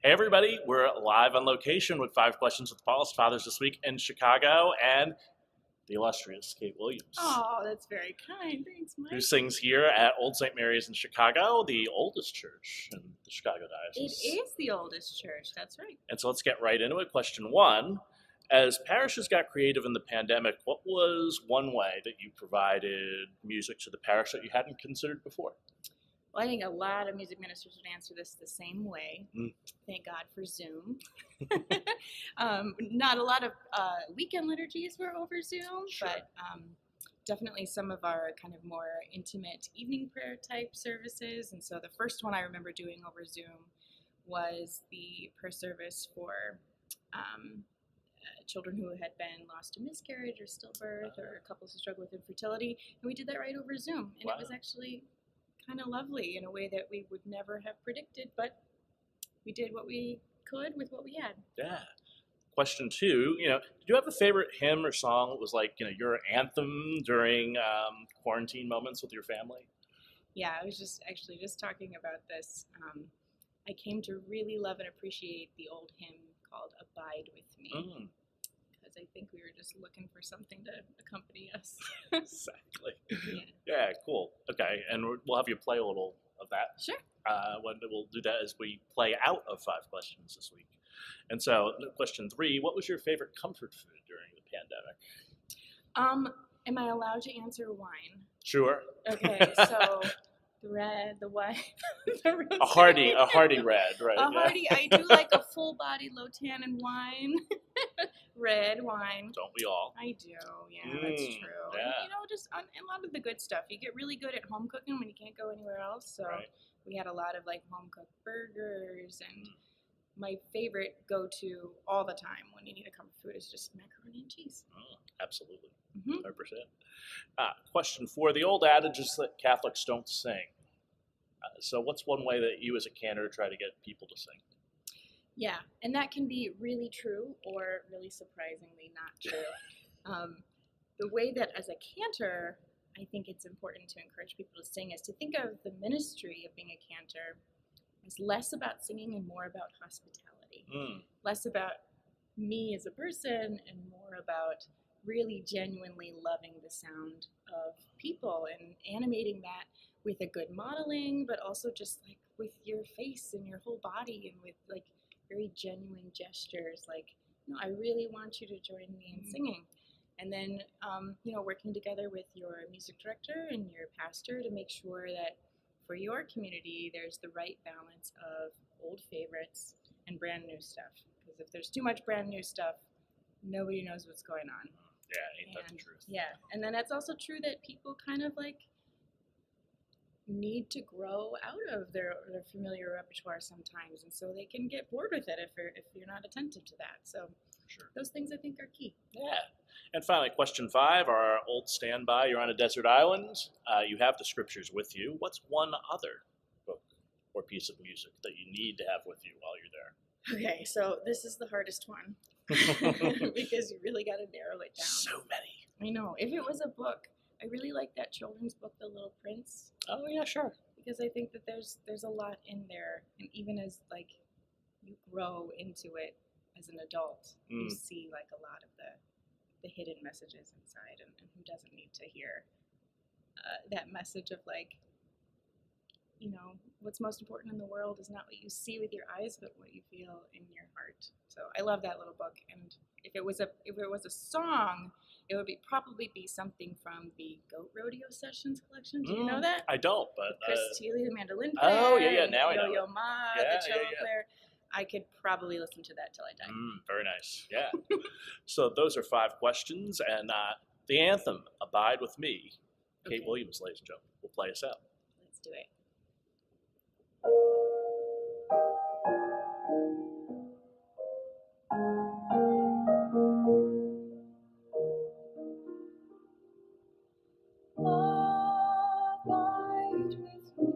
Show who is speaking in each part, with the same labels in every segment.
Speaker 1: Hey everybody, we're live on location with 5 Questions with the Paulist Fathers this week in Chicago, and the illustrious Kate Williams,
Speaker 2: Oh, that's very kind. Thanks,
Speaker 1: who
Speaker 2: Mike.
Speaker 1: sings here at Old St. Mary's in Chicago, the oldest church in the Chicago
Speaker 2: It
Speaker 1: diocese.
Speaker 2: is the oldest church, that's right.
Speaker 1: And so let's get right into it. Question 1, as parishes got creative in the pandemic, what was one way that you provided music to the parish that you hadn't considered before?
Speaker 2: Well, I think a lot of music ministers would answer this the same way. Thank God for Zoom. Not a lot of weekend liturgies were over Zoom,
Speaker 1: Sure.
Speaker 2: but definitely some of our kind of more intimate evening prayer type services. And so the first one I remember doing over Zoom was the prayer service for children who had been lost to miscarriage or stillbirth, or couples who struggle with infertility. And we did that right over Zoom. And It was actually kind of lovely in a way that we would never have predicted, but we did what we could with what we had.
Speaker 1: Yeah. Question 2, did you have a favorite hymn or song that was like, your anthem during quarantine moments with your family?
Speaker 2: Yeah, I was just talking about this. I came to really love and appreciate the old hymn called Abide With Me. Because I think we were just looking for something to accompany us.
Speaker 1: Exactly.
Speaker 2: Yeah.
Speaker 1: Yeah, cool. Okay, and we'll have you play a little of that.
Speaker 2: Sure.
Speaker 1: We'll do that as we play out of 5 Questions this week. And so, question 3, what was your favorite comfort food during the pandemic?
Speaker 2: Am I allowed to answer wine?
Speaker 1: Sure.
Speaker 2: Okay, so the red, the white, the red.
Speaker 1: A hearty red, right?
Speaker 2: I do like a full-bodied, low-tannin wine. Red wine.
Speaker 1: Don't we all?
Speaker 2: I do, yeah, that's true.
Speaker 1: Yeah.
Speaker 2: And, just a lot of the good stuff. You get really good at home cooking when you can't go anywhere else. So we had a lot of home-cooked burgers, and my favorite go-to all the time when you need a comfort food is just macaroni and cheese.
Speaker 1: Absolutely. 100%. Question 4, the old adage is that Catholics don't sing. So what's one way that you as a cantor try to get people to sing?
Speaker 2: Yeah, and that can be really true or really surprisingly not true. The way that as a cantor, I think it's important to encourage people to sing is to think of the ministry of being a cantor as less about singing and more about hospitality. Less about me as a person and more about really genuinely loving the sound of people and animating that with a good modeling, but also just with your face and your whole body and with very genuine gestures, I really want you to join me in singing. And then, working together with your music director and your pastor to make sure that for your community, there's the right balance of old favorites and brand new stuff. Because if there's too much brand new stuff, nobody knows what's going on.
Speaker 1: Yeah, ain't that the truth?
Speaker 2: Yeah, and then it's also true that people kind of need to grow out of their familiar repertoire sometimes, and so they can get bored with it if you're not attentive to that. So those things I think are key.
Speaker 1: Yeah. And finally, question 5, our old standby. You're on a desert island. You have the scriptures with you. What's one other book or piece of music that you need to have with you while you're there?
Speaker 2: Okay, so this is the hardest one because you really got to narrow it down.
Speaker 1: So many.
Speaker 2: I know. If it was a book, I really like that children's book, The Little Prince.
Speaker 1: Oh yeah, sure.
Speaker 2: Because I think that there's a lot in there, and even as you grow into it as an adult, you see a lot of the hidden messages inside, and who doesn't need to hear that message of what's most important in the world is not what you see with your eyes, but what you feel in your heart. So I love that little book, and if it was a song, it would probably be something from the Goat Rodeo Sessions collection. Do you know that?
Speaker 1: I don't, but
Speaker 2: Chris Thiele, the mandolin player.
Speaker 1: Oh yeah, now I know.
Speaker 2: Yo-Yo Ma, the cello player. I could probably listen to that till I die.
Speaker 1: Very nice. Yeah. So those are 5 questions, and the anthem, "Abide With Me." Kate Williams, ladies and gentlemen, will play us out.
Speaker 2: Let's do it. Abide with me,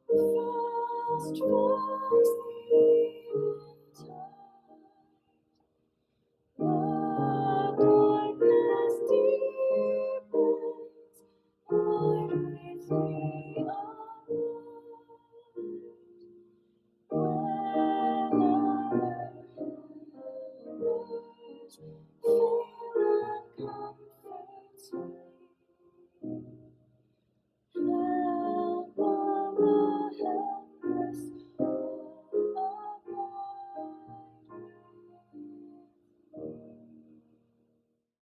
Speaker 2: fast for sleeping time. The darkness deepens, abide with me, abide. is